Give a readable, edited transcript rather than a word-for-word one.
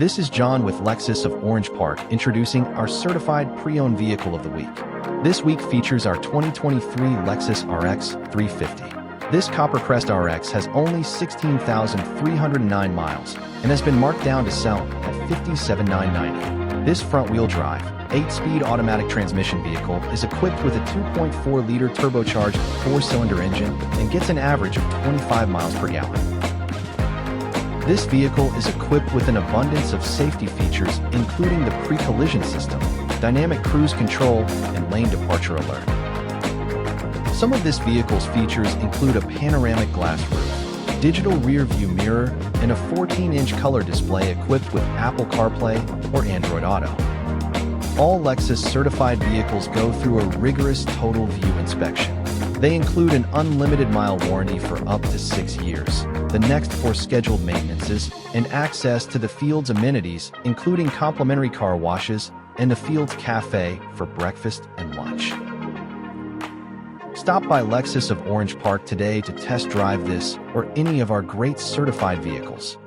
This is John with Lexus of Orange Park introducing our certified pre-owned vehicle of the week. This week features our 2023 Lexus RX350. This Coppercrest RX has only 16,309 miles and has been marked down to sell at $57,990. This front-wheel drive, 8-speed automatic transmission vehicle is equipped with a 2.4-liter turbocharged 4-cylinder engine and gets an average of 25 miles per gallon. This vehicle is equipped with an abundance of safety features, including the pre-collision system, dynamic cruise control, and lane departure alert. Some of this vehicle's features include a panoramic glass roof, digital rear-view mirror, and a 14-inch color display equipped with Apple CarPlay or Android Auto. All Lexus certified vehicles go through a rigorous total view inspection. They include an unlimited mile warranty for up to 6 years, the next 4 scheduled maintenances, and access to the field's amenities, including complimentary car washes and the field's cafe for breakfast and lunch. Stop by Lexus of Orange Park today to test drive this or any of our great certified vehicles.